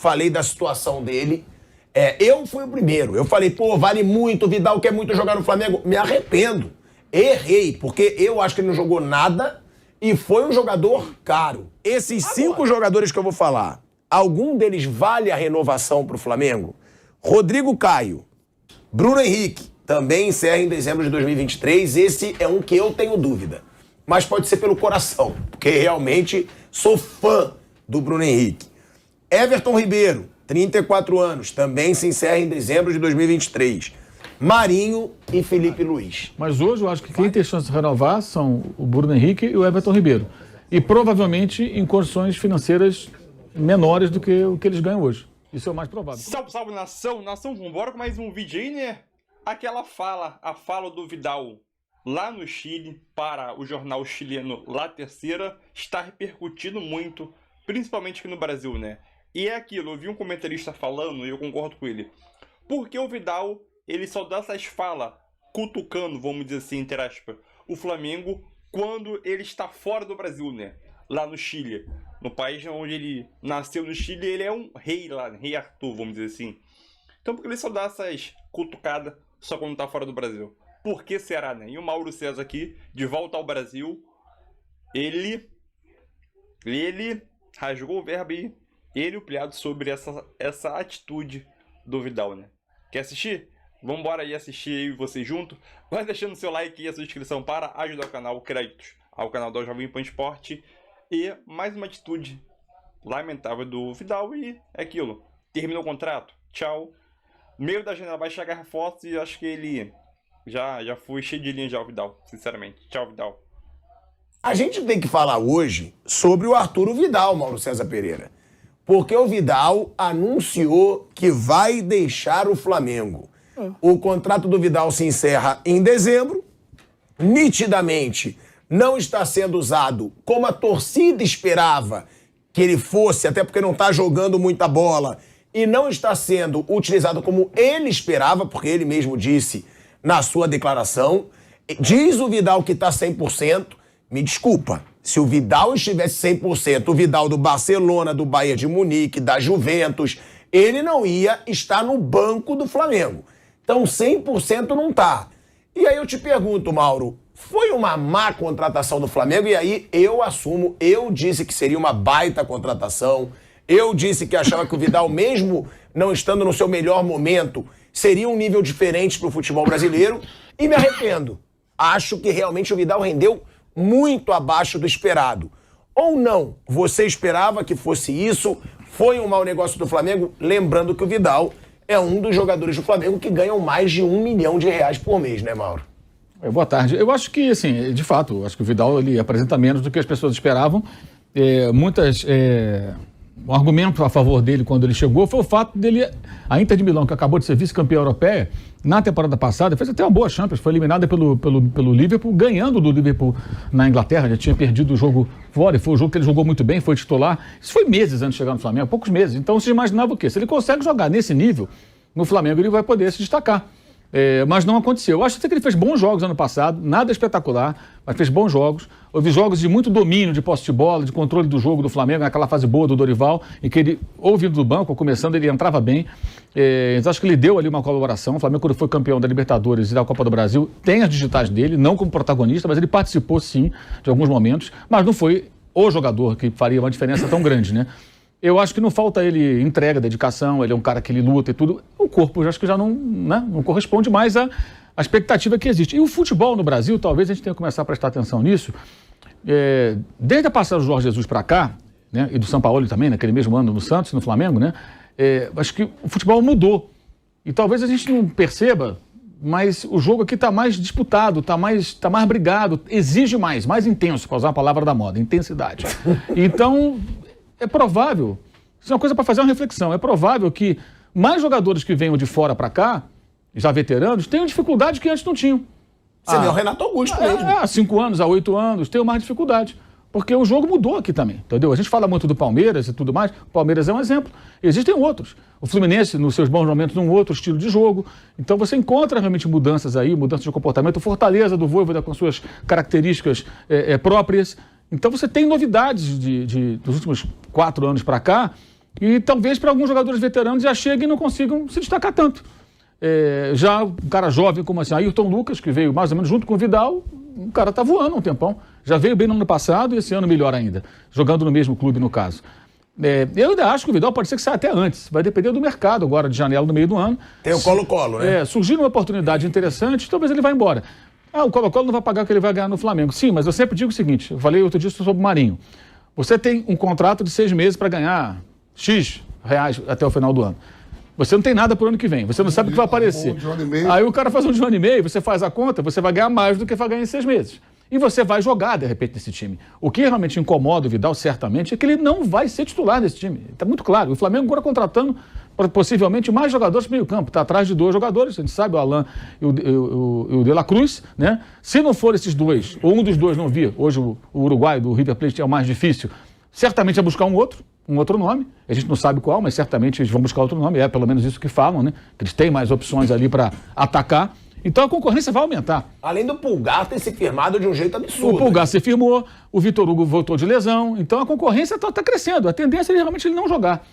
falei da situação dele. Eu fui o primeiro. Eu falei, pô, vale muito, o Vidal quer muito jogar no Flamengo. Me arrependo. Errei, porque eu acho que ele não jogou nada e foi um jogador caro. Esses 5 jogadores que eu vou falar, algum deles vale a renovação pro Flamengo? Rodrigo Caio, Bruno Henrique, também encerra em dezembro de 2023. Esse é um que eu tenho dúvida. Mas pode ser pelo coração, porque realmente sou fã do Bruno Henrique. Everton Ribeiro, 34 anos, também se encerra em dezembro de 2023. Marinho e Felipe Luiz. Mas hoje eu acho que quem tem chance de renovar são o Bruno Henrique e o Everton Ribeiro. E provavelmente em condições financeiras menores do que o que eles ganham hoje. Isso é o mais provável. Salve, salve, nação! Nação, vambora com mais um vídeo aí, né? Aquela fala, a fala do Vidal lá no Chile para o jornal chileno La Terceira está repercutindo muito, principalmente aqui no Brasil, né? E é aquilo, eu vi um comentarista falando e eu concordo com ele. Porque o Vidal, ele só dá essas falas, cutucando, vamos dizer assim, entre aspas, o Flamengo quando ele está fora do Brasil, né? Lá no Chile. No país onde ele nasceu, no Chile, ele é um rei lá, rei Arthur, vamos dizer assim. Então por que ele só dá essas cutucadas só quando tá fora do Brasil? Por que será, né? E o Mauro César aqui, de volta ao Brasil, ele rasgou o verbo e ele o piado sobre essa atitude do Vidal, né? Quer assistir? Vambora aí assistir aí vocês junto. Vai deixando seu like e a sua inscrição para ajudar o canal, créditos ao canal do Jovem Pan Esporte. E mais uma atitude lamentável do Vidal e é aquilo. Terminou o contrato, tchau. Meio da janela vai chegar reforço e acho que ele já foi cheio de linha já o Vidal, sinceramente. Tchau, Vidal. A gente tem que falar hoje sobre o Arturo Vidal, Mauro César Pereira. Porque o Vidal anunciou que vai deixar o Flamengo. O contrato do Vidal se encerra em dezembro. Nitidamente não está sendo usado como a torcida esperava que ele fosse, até porque não está jogando muita bola. E não está sendo utilizado como ele esperava, porque ele mesmo disse na sua declaração. Diz o Vidal que está 100%. Me desculpa, se o Vidal estivesse 100%, o Vidal do Barcelona, do Bayern de Munique, da Juventus, ele não ia estar no banco do Flamengo. Então 100% não tá. E aí eu te pergunto, Mauro, foi uma má contratação do Flamengo? E aí eu assumo, eu disse que seria uma baita contratação. Eu disse que achava que o Vidal, mesmo não estando no seu melhor momento, seria um nível diferente pro futebol brasileiro. E me arrependo. Acho que realmente o Vidal rendeu muito abaixo do esperado. Ou não, você esperava que fosse isso, foi um mau negócio do Flamengo, lembrando que o Vidal é um dos jogadores do Flamengo que ganham mais de R$1 milhão por mês, né, Mauro? Boa tarde. Eu acho que, assim, de fato, acho que o Vidal ele apresenta menos do que as pessoas esperavam. Um argumento a favor dele quando ele chegou foi o fato dele, a Inter de Milão, que acabou de ser vice-campeã europeia, na temporada passada, fez até uma boa Champions, foi eliminada pelo Liverpool, ganhando do Liverpool na Inglaterra, já tinha perdido o jogo fora, e foi um jogo que ele jogou muito bem, foi titular. Isso foi meses antes de chegar no Flamengo, poucos meses. Então você imaginava o quê? Se ele consegue jogar nesse nível, no Flamengo ele vai poder se destacar. Mas não aconteceu. Eu acho até que ele fez bons jogos ano passado, nada espetacular, mas fez bons jogos. Houve jogos de muito domínio de posse de bola, de controle do jogo do Flamengo, naquela fase boa do Dorival, em que ele, ou vindo do banco, ou começando, ele entrava bem. Então acho que ele deu ali uma colaboração. O Flamengo, quando foi campeão da Libertadores e da Copa do Brasil, tem as digitais dele, não como protagonista, mas ele participou sim de alguns momentos, mas não foi o jogador que faria uma diferença tão grande, né? Eu acho que não falta ele entrega, dedicação, ele é um cara que ele luta e tudo. O corpo, eu acho que já não corresponde mais à expectativa que existe. E o futebol no Brasil, talvez a gente tenha que começar a prestar atenção nisso. Desde a passagem do Jorge Jesus para cá, né, e do Sampaoli também, naquele mesmo ano no Santos, no Flamengo, né, acho que o futebol mudou. E talvez a gente não perceba, mas o jogo aqui está mais disputado, está mais brigado, exige mais intenso, para usar a palavra da moda, intensidade. Então, é provável, isso é uma coisa para fazer uma reflexão, é provável que mais jogadores que venham de fora para cá, já veteranos, tenham dificuldade que antes não tinham. Você vê o Renato Augusto mesmo. Há 5 anos, há 8 anos, tenham mais dificuldade. Porque o jogo mudou aqui também, entendeu? A gente fala muito do Palmeiras e tudo mais, o Palmeiras é um exemplo. Existem outros. O Fluminense, nos seus bons momentos, num outro estilo de jogo. Então você encontra realmente mudanças aí, mudanças de comportamento. Fortaleza do Vojvoda com suas características próprias. Então você tem novidades dos últimos 4 anos para cá E talvez para alguns jogadores veteranos já cheguem e não consigam se destacar tanto. Já um cara jovem como assim, Ayrton Lucas, que veio mais ou menos junto com o Vidal, o cara tá voando um tempão. Já veio bem no ano passado e esse ano melhor ainda, jogando no mesmo clube no caso. Eu ainda acho que o Vidal pode ser que saia até antes. Vai depender do mercado agora, de janela no meio do ano. Tem o Colo-Colo, né? Surgir uma oportunidade interessante, talvez ele vá embora. O Colo-Colo não vai pagar o que ele vai ganhar no Flamengo. Sim, mas eu sempre digo o seguinte, eu falei outro dia sobre o Marinho. Você tem um contrato de 6 meses para ganhar X reais até o final do ano. Você não tem nada por ano que vem, você não sabe o que vai aparecer. Aí o cara faz um de 1 ano e meio, você faz a conta, você vai ganhar mais do que vai ganhar em 6 meses. E você vai jogar, de repente, nesse time. O que realmente incomoda o Vidal, certamente, é que ele não vai ser titular desse time. Está muito claro. O Flamengo agora contratando possivelmente mais jogadores para o meio campo. Está atrás de 2 jogadores, a gente sabe, o Alan e o De La Cruz, né? Se não for esses 2, ou um dos 2 não vir, hoje o Uruguai do River Plate é o mais difícil, certamente é buscar um outro nome. A gente não sabe qual, mas certamente eles vão buscar outro nome. É pelo menos isso que falam, né? Que eles têm mais opções ali para atacar. Então a concorrência vai aumentar. Além do Pulgar ter se firmado de um jeito absurdo. O Pulgar se firmou, o Vitor Hugo voltou de lesão. Então a concorrência está crescendo. A tendência é realmente ele não jogar.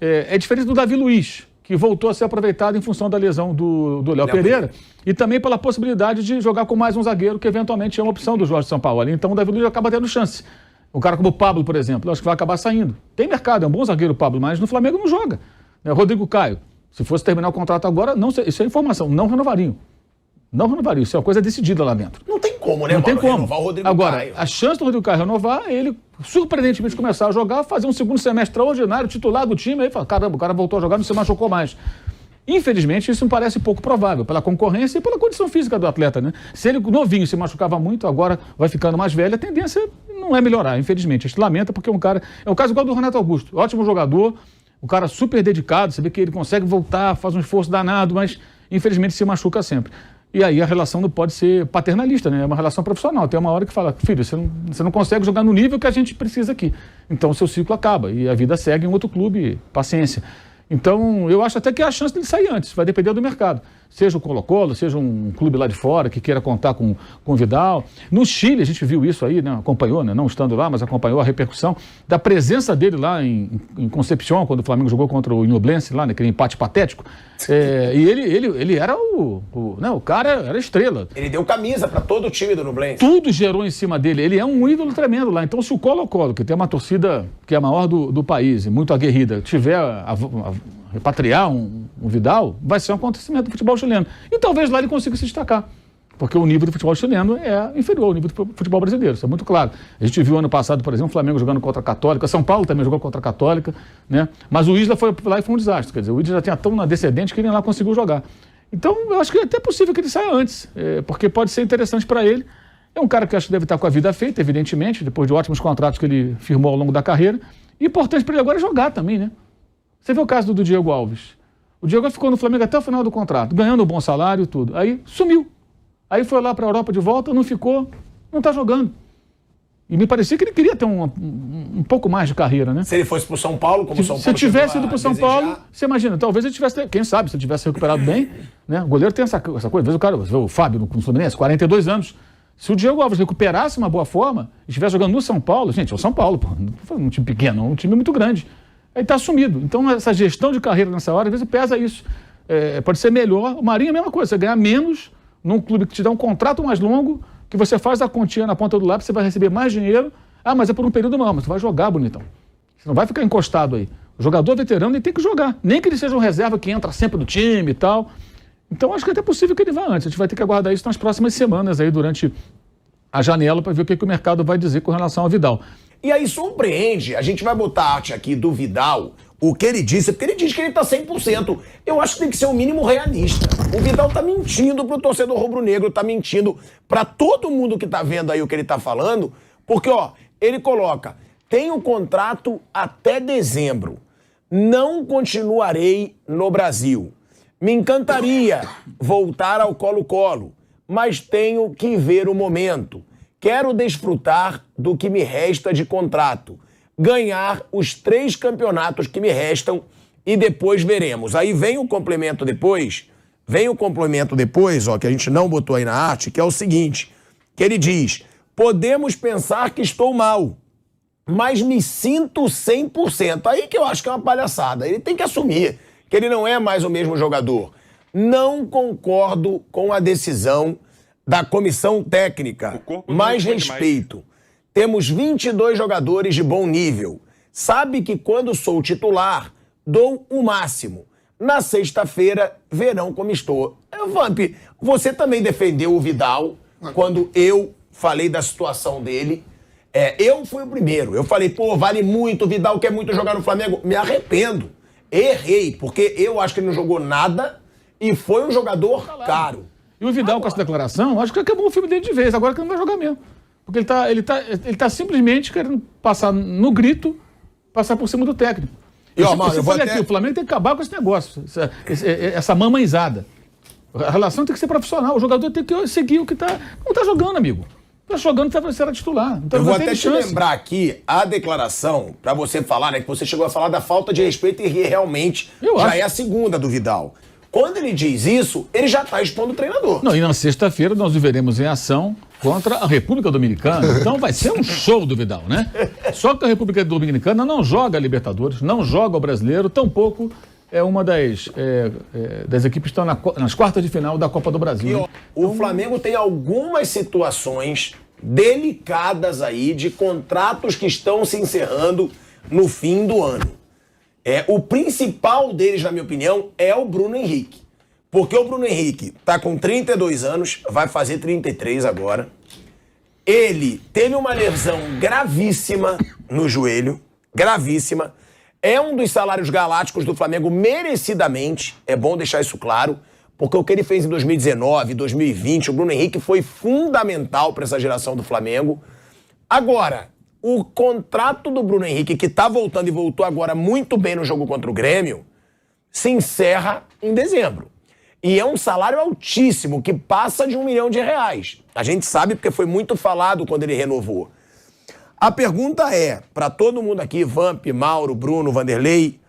É diferente do Davi Luiz, que voltou a ser aproveitado em função da lesão do Léo Pereira. E também pela possibilidade de jogar com mais um zagueiro, que eventualmente é uma opção do Jorge Sampaoli. Então o Davi Luiz acaba tendo chance. Um cara como o Pablo, por exemplo, eu acho que vai acabar saindo. Tem mercado, é um bom zagueiro o Pablo, mas no Flamengo não joga. Rodrigo Caio, se fosse terminar o contrato agora, não, isso é informação, não renovariam. Não renovaria, isso é uma coisa decidida lá dentro. Não tem como, né, Não tem como. Renovar o Rodrigo Agora, Caio. a chance do Rodrigo Caio renovar é ele, surpreendentemente, começar a jogar, fazer um segundo semestre extraordinário, titular do time, aí fala, caramba, o cara voltou a jogar, não se machucou mais. Infelizmente, isso me parece pouco provável, pela concorrência e pela condição física do atleta, né? Se ele novinho se machucava muito, agora vai ficando mais velho, a tendência não é melhorar, infelizmente. A gente lamenta porque é um caso igual do Renato Augusto, ótimo jogador, um cara super dedicado, você vê que ele consegue voltar, faz um esforço danado, mas infelizmente se machuca sempre. E aí a relação não pode ser paternalista, né? É uma relação profissional. Tem uma hora que fala, filho, você não consegue jogar no nível que a gente precisa aqui. Então o seu ciclo acaba e a vida segue em outro clube, paciência. Então eu acho até que há a chance dele sair antes, vai depender do mercado. Seja o Colo-Colo, seja um clube lá de fora que queira contar com o Vidal. No Chile a gente viu isso aí, né? Acompanhou, né? Não estando lá, mas acompanhou a repercussão da presença dele lá em Concepción, quando o Flamengo jogou contra o Ñublense lá, naquele empate patético. E ele era o cara era estrela. Ele deu camisa para todo o time do Ñublense. Tudo gerou em cima dele. Ele é um ídolo tremendo lá. Então, se o Colo-Colo, que tem uma torcida que é a maior do país, muito aguerrida, tiver repatriar um Vidal, vai ser um acontecimento do futebol chileno. E talvez lá ele consiga se destacar. Porque o nível do futebol chileno é inferior ao nível do futebol brasileiro, isso é muito claro. A gente viu ano passado, por exemplo, o Flamengo jogando contra a Católica, São Paulo também jogou contra a Católica, né? Mas o Isla foi lá e foi um desastre. Quer dizer, o Isla já tinha tão na descendente que ele lá conseguiu jogar. Então, eu acho que é até possível que ele saia antes, porque pode ser interessante para ele. É um cara que eu acho que deve estar com a vida feita, evidentemente, depois de ótimos contratos que ele firmou ao longo da carreira. E importante para ele agora é jogar também, né? Você vê o caso do Diego Alves. O Diego ficou no Flamengo até o final do contrato, ganhando um bom salário e tudo. Aí sumiu. Aí foi lá para a Europa de volta, não ficou, não está jogando. E me parecia que ele queria ter um pouco mais de carreira, né? Se ele fosse para o São Paulo, como o São Paulo. Se tivesse ido para o São Paulo, você imagina, talvez ele tivesse, quem sabe, se ele tivesse recuperado bem, né? O goleiro tem essa coisa, às vezes o cara, o Fábio no Fluminense, 42 anos. Se o Diego Alves recuperasse uma boa forma e estivesse jogando no São Paulo, gente, é o São Paulo, pô, não foi um time pequeno, é um time muito grande. Aí está sumido. Então, essa gestão de carreira nessa hora, às vezes pesa isso. Pode ser melhor. O Marinho é a mesma coisa, você ganhar menos num clube que te dá um contrato mais longo, que você faz a continha na ponta do lápis, você vai receber mais dinheiro. Ah, mas é por um período não, mas você vai jogar, bonitão. Você não vai ficar encostado aí. O jogador veterano, ele tem que jogar. Nem que ele seja um reserva que entra sempre no time e tal. Então, acho que é até possível que ele vá antes. A gente vai ter que aguardar isso nas próximas semanas aí, durante a janela, para ver o que o mercado vai dizer com relação ao Vidal. E aí surpreende, a gente vai botar a arte aqui do Vidal, o que ele disse, porque ele diz que ele tá 100%. Eu acho que tem que ser o mínimo realista. O Vidal tá mentindo pro torcedor rubro-negro, tá mentindo pra todo mundo que tá vendo aí o que ele tá falando, porque, ó, ele coloca, tem um contrato até dezembro, não continuarei no Brasil. Me encantaria voltar ao Colo-Colo, mas tenho que ver o momento. Quero desfrutar do que me resta de contrato, ganhar os 3 campeonatos que me restam e depois veremos. Aí vem o complemento depois, ó, que a gente não botou aí na arte, que é o seguinte, que ele diz, podemos pensar que estou mal, mas me sinto 100%. Aí que eu acho que é uma palhaçada. Ele tem que assumir que ele não é mais o mesmo jogador. Não concordo com a decisão da comissão técnica. Mais respeito. Temos 22 jogadores de bom nível. Sabe que quando sou titular, dou o máximo. Na sexta-feira, verão como estou. Vamp, você também defendeu o Vidal quando eu falei da situação dele. Eu fui o primeiro. Eu falei, pô, vale muito, o Vidal quer muito jogar no Flamengo. Me arrependo. Errei, porque eu acho que ele não jogou nada e foi um jogador caro. E o Vidal, com essa declaração, acho que acabou o filme dele de vez, agora que ele não vai jogar mesmo. Porque ele tá simplesmente querendo passar no grito, passar por cima do técnico. E, ó, mano, eu vou aqui, o Flamengo tem que acabar com esse negócio, essa mamãezada. A relação tem que ser profissional, o jogador tem que seguir o que tá... Não tá jogando, amigo. Tá jogando, você era titular. Então, eu vou até te lembrar aqui a declaração, pra você falar, né, que você chegou a falar da falta de respeito e realmente já é a segunda do Vidal. Quando ele diz isso, ele já tá expondo o treinador. Não, e na sexta-feira nós o veremos em ação contra a República Dominicana. Então vai ser um show do Vidal, né? Só que a República Dominicana não joga a Libertadores, não joga o Brasileiro, tampouco é uma das equipes que estão nas quartas de final da Copa do Brasil. Né? O Flamengo tem algumas situações delicadas aí de contratos que estão se encerrando no fim do ano. O principal deles, na minha opinião, é o Bruno Henrique. Porque o Bruno Henrique tá com 32 anos, vai fazer 33 agora. Ele teve uma lesão gravíssima no joelho, gravíssima. É um dos salários galácticos do Flamengo, merecidamente. É bom deixar isso claro, porque o que ele fez em 2019, 2020, o Bruno Henrique foi fundamental para essa geração do Flamengo. Agora, o contrato do Bruno Henrique, que tá voltando e voltou agora muito bem no jogo contra o Grêmio, se encerra em dezembro. E é um salário altíssimo, que passa de R$1 milhão. A gente sabe porque foi muito falado quando ele renovou. A pergunta é, para todo mundo aqui, Vamp, Mauro, Bruno, Vanderlei,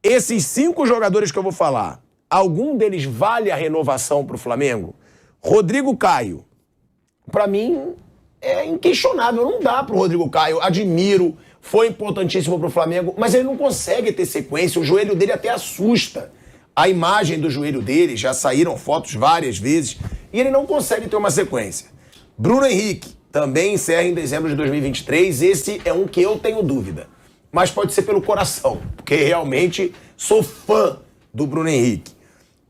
esses 5 jogadores que eu vou falar, algum deles vale a renovação pro Flamengo? Rodrigo Caio, para mim, é inquestionável, não dá pro Rodrigo Caio, admiro, foi importantíssimo pro Flamengo, mas ele não consegue ter sequência, o joelho dele até assusta. A imagem do joelho dele, já saíram fotos várias vezes, e ele não consegue ter uma sequência. Bruno Henrique também encerra em dezembro de 2023, esse é um que eu tenho dúvida, mas pode ser pelo coração, porque realmente sou fã do Bruno Henrique.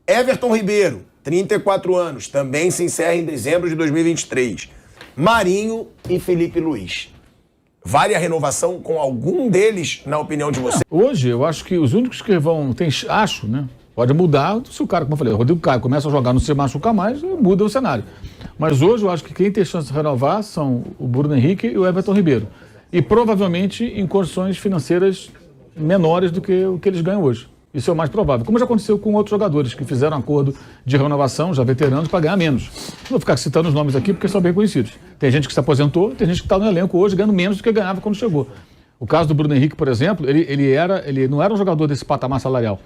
Everton Ribeiro, 34 anos, também se encerra em dezembro de 2023. Marinho e Felipe Luiz. Vale a renovação com algum deles, na opinião de você? Hoje, eu acho que os únicos que vão... Acho, né? Pode mudar se o cara, como eu falei, o Rodrigo Caio começa a jogar, não se machucar mais, muda o cenário. Mas hoje eu acho que quem tem chance de renovar são o Bruno Henrique e o Everton Ribeiro. E provavelmente em condições financeiras menores do que o que eles ganham hoje. Isso é o mais provável. Como já aconteceu com outros jogadores que fizeram acordo de renovação, já veteranos, para ganhar menos. Não vou ficar citando os nomes aqui porque são bem conhecidos. Tem gente que se aposentou, tem gente que está no elenco hoje ganhando menos do que ganhava quando chegou. O caso do Bruno Henrique, por exemplo, ele não era um jogador desse patamar salarial.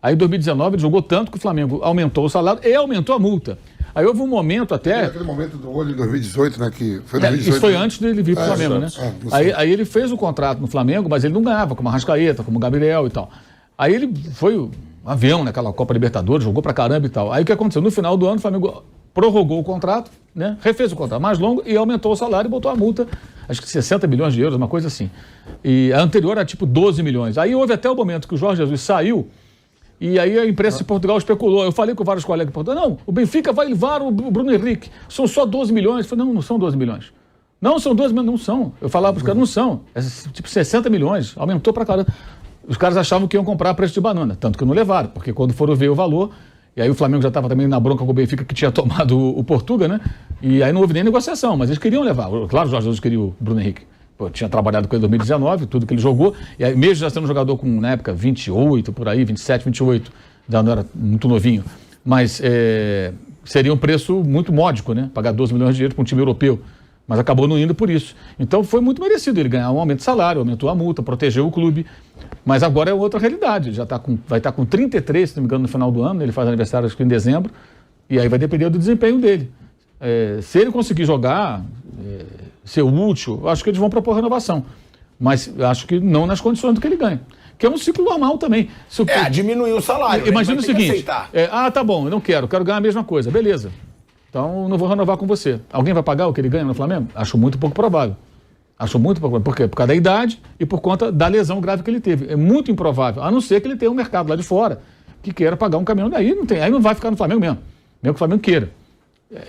Aí em 2019 ele jogou tanto que o Flamengo aumentou o salário e aumentou a multa. Aí houve um momento até... Aquele momento do olho de 2018, né? Que foi 2018, isso foi antes dele vir para o Flamengo, né? Aí ele fez o contrato no Flamengo, mas ele não ganhava, como a Arrascaeta, como o Gabriel e tal. Aí ele foi um avião naquela Copa Libertadores, jogou pra caramba e tal. Aí o que aconteceu? No final do ano, o Flamengo prorrogou o contrato, né? Refez o contrato mais longo e aumentou o salário e botou a multa, acho que 60 milhões de euros, uma coisa assim. E a anterior era tipo 12 milhões. Aí houve até o momento que o Jorge Jesus saiu e aí a imprensa de Portugal especulou. Eu falei com vários colegas de Portugal, não, o Benfica vai levar o Bruno Henrique, são só 12 milhões. Eu falei, não são 12 milhões. Não, são 12 milhões, não são. Eu falava para os caras, não são. É tipo 60 milhões, aumentou pra caramba. Os caras achavam que iam comprar a preço de banana, tanto que não levaram, porque quando foram ver o valor, e aí o Flamengo já estava também na bronca com o Benfica, que tinha tomado o Portuga, né? E aí não houve nem negociação, mas eles queriam levar. Claro, o Jorge Jesus queria o Bruno Henrique. Pô, tinha trabalhado com ele em 2019, tudo que ele jogou, e aí mesmo já sendo um jogador com, na época, 28, por aí, 27, 28, já não era muito novinho, mas seria um preço muito módico, né? Pagar 12 milhões de euros para um time europeu. Mas acabou não indo por isso. Então foi muito merecido ele ganhar um aumento de salário, aumentou a multa, protegeu o clube. Mas agora é outra realidade. Já vai estar com 33, se não me engano, no final do ano. Ele faz aniversário acho que em dezembro. E aí vai depender do desempenho dele. Se ele conseguir jogar, ser útil, eu acho que eles vão propor renovação. Mas acho que não nas condições do que ele ganha. Que é um ciclo normal também. Diminuir o salário. Imagina o seguinte, tá bom, eu não quero ganhar a mesma coisa. Beleza. Então não vou renovar com você. Alguém vai pagar o que ele ganha no Flamengo? Acho muito pouco provável. Acho muito pouco provável. Por quê? Por causa da idade e por conta da lesão grave que ele teve. É muito improvável, a não ser que ele tenha um mercado lá de fora que queira pagar um caminhão daí. Aí não vai ficar no Flamengo mesmo. Mesmo que o Flamengo queira.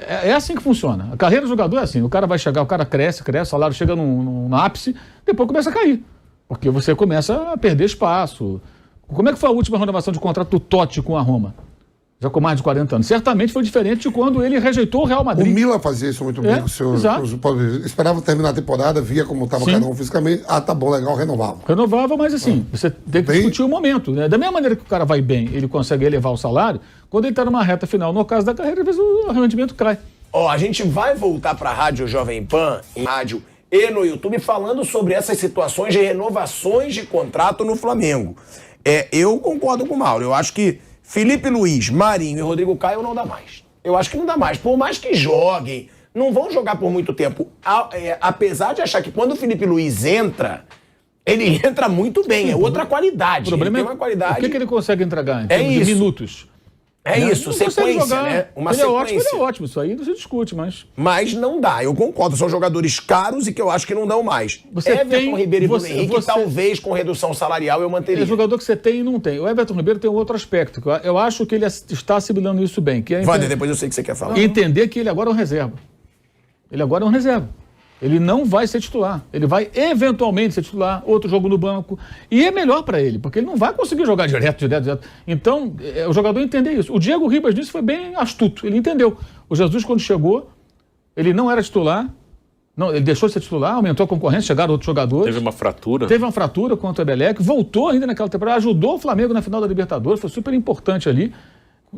É assim que funciona. A carreira do jogador é assim. O cara vai chegar, o cara cresce, o salário chega no ápice, depois começa a cair. Porque você começa a perder espaço. Como é que foi a última renovação de contrato do Totti com a Roma? Já com mais de 40 anos. Certamente foi diferente de quando ele rejeitou o Real Madrid. O Milan fazia isso muito bem. Esperava terminar a temporada, via como estava cada um fisicamente. Tá bom, legal, renovava, mas assim, você tem que discutir o momento. Né? Da mesma maneira que o cara vai bem, ele consegue elevar o salário, quando ele está numa reta final, no caso da carreira, às vezes o rendimento cai. A gente vai voltar para a Rádio Jovem Pan, em rádio e no YouTube, falando sobre essas situações de renovações de contrato no Flamengo. Eu concordo com o Mauro. Eu acho que Felipe Luiz, Marinho e Rodrigo Caio não dá mais. Eu acho que não dá mais. Por mais que joguem, não vão jogar por muito tempo. Apesar de achar que quando o Felipe Luiz entra, ele entra muito bem. É outra qualidade. O problema ele tem uma qualidade. O que ele consegue entregar em termos de minutos? Isso, sequência, né? Uma sequência. Ele é ótimo, isso aí não se discute, mas... Mas não dá, eu concordo, são jogadores caros e que eu acho que não dão mais. Everton Ribeiro e Bruno Henrique, talvez com redução salarial eu manteria. É jogador que você tem e não tem. O Everton Ribeiro tem um outro aspecto, eu acho que ele está assimilando isso bem. Wander, depois eu sei que você quer falar. Entender que ele agora é um reserva. Ele não vai ser titular. Ele vai eventualmente ser titular, outro jogo no banco. E é melhor para ele, porque ele não vai conseguir jogar direto. Então, o jogador entender isso. O Diego Ribas nisso foi bem astuto. Ele entendeu. O Jesus, quando chegou, ele não era titular. Não, ele deixou de ser titular, aumentou a concorrência, chegaram outros jogadores. Teve uma fratura contra o Emelec, voltou ainda naquela temporada, ajudou o Flamengo na final da Libertadores, foi super importante ali.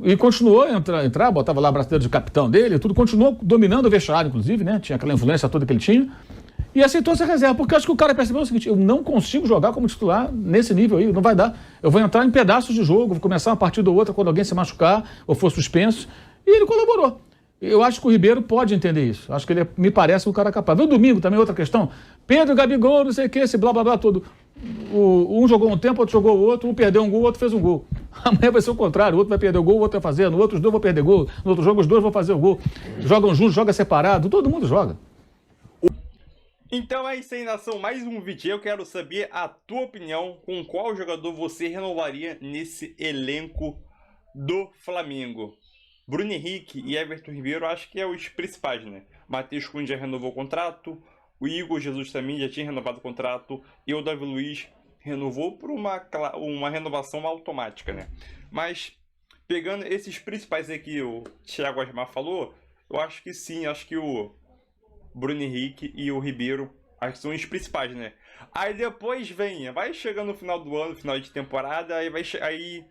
E continuou a entrar, botava lá a braçadeira de capitão dele, tudo, continuou dominando o vestiário, inclusive, né? Tinha aquela influência toda que ele tinha. E aceitou essa reserva, porque acho que o cara percebeu o seguinte: eu não consigo jogar como titular nesse nível aí, não vai dar. Eu vou entrar em pedaços de jogo, vou começar uma partida ou outra quando alguém se machucar ou for suspenso. E ele colaborou. Eu acho que o Ribeiro pode entender isso. Acho que ele me parece um cara capaz. No domingo também outra questão. Pedro, Gabigol, não sei o que, esse blá blá blá todo. Um jogou um tempo, outro jogou o outro, um perdeu um gol, o outro fez um gol. Amanhã vai ser o contrário, o outro vai perder o gol, o outro vai fazer, no outro os dois vão perder gol, no outro jogo os dois vão fazer o gol. Jogam juntos, joga separado, todo mundo joga. Então é isso aí, nação, mais um vídeo. Eu quero saber a tua opinião, com qual jogador você renovaria nesse elenco do Flamengo. Bruno Henrique e Everton Ribeiro, acho que é os principais, né? Matheus Cunha já renovou o contrato, o Igor Jesus também já tinha renovado o contrato, e o Davi Luiz renovou por uma renovação automática, né? Mas, pegando esses principais aí que o Thiago Asmar falou, eu acho que sim, acho que o Bruno Henrique e o Ribeiro, acho que são os principais, né? Aí depois vai chegando no final do ano, final de temporada, aí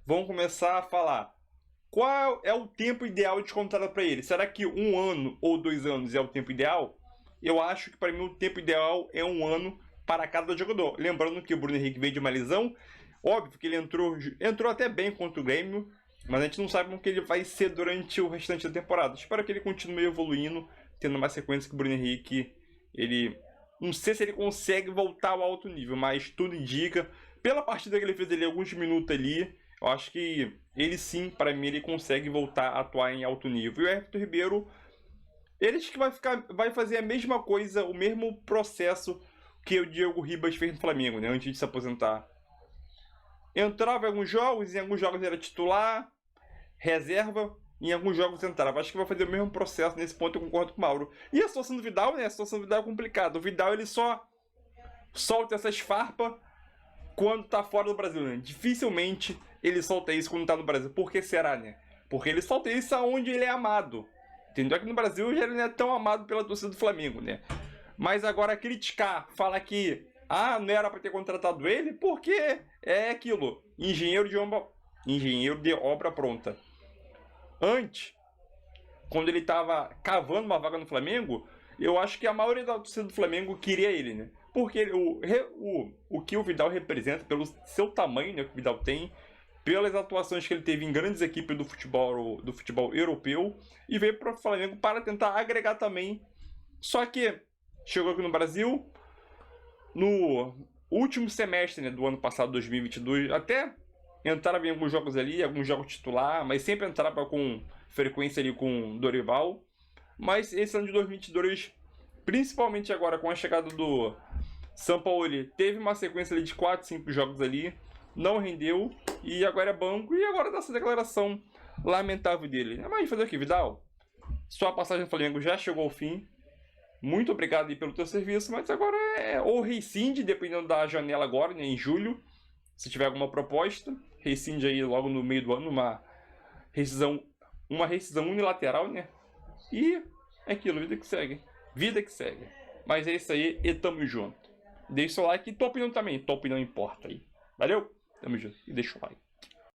vão começar a falar: qual é o tempo ideal de contrato para ele? Será que 1 ano ou 2 anos é o tempo ideal? Eu acho que para mim o tempo ideal é 1 ano para cada jogador. Lembrando que o Bruno Henrique veio de uma lesão. Óbvio que ele entrou até bem contra o Grêmio, mas a gente não sabe como que ele vai ser durante o restante da temporada. Espero que ele continue evoluindo, tendo mais sequência que o Bruno Henrique. Não sei se ele consegue voltar ao alto nível, mas tudo indica. Pela partida que ele fez ali, alguns minutos ali, eu acho que ele sim, para mim, ele consegue voltar a atuar em alto nível. E o Everton Ribeiro, ele acho que vai fazer a mesma coisa, o mesmo processo que o Diego Ribas fez no Flamengo, né, antes de se aposentar. Entrava em alguns jogos era titular, reserva, em alguns jogos entrava. Acho que vai fazer o mesmo processo nesse ponto, eu concordo com o Mauro. E a situação do Vidal, né? A situação do Vidal é complicada. O Vidal, ele só solta essas farpas quando tá fora do Brasil, né? Dificilmente ele solta isso quando tá no Brasil. Por que será, né? Porque ele solta isso aonde ele é amado. Entendeu? Aqui no Brasil já ele não é tão amado pela torcida do Flamengo, né? Mas agora criticar, falar que não era pra ter contratado ele, porque é aquilo, engenheiro de obra pronta. Antes, quando ele tava cavando uma vaga no Flamengo, eu acho que a maioria da torcida do Flamengo queria ele, né? Porque o que o Vidal representa, pelo seu tamanho, né, que o Vidal tem, pelas atuações que ele teve em grandes equipes do futebol europeu, e veio para o Flamengo para tentar agregar também. Só que chegou aqui no Brasil, no último semestre, né, do ano passado, 2022, até entrava em alguns jogos ali, alguns jogos titular, mas sempre entrava com frequência ali com Dorival. Mas esse ano de 2022, principalmente agora com a chegada do Sampaoli, teve uma sequência ali de 4, 5 jogos ali, não rendeu, e agora é banco, e agora dá essa declaração lamentável dele. Mas fazer o que, Vidal? Sua passagem no Flamengo já chegou ao fim. Muito obrigado aí pelo teu serviço, mas agora é ou rescinde, dependendo da janela agora, né, em julho, se tiver alguma proposta, rescinde aí logo no meio do ano, uma rescisão unilateral, né? E é aquilo, vida que segue. Vida que segue. Mas é isso aí e tamo junto. Deixa o like e tua opinião também. Tua opinião importa aí. Valeu? Tamo junto. E deixa o like.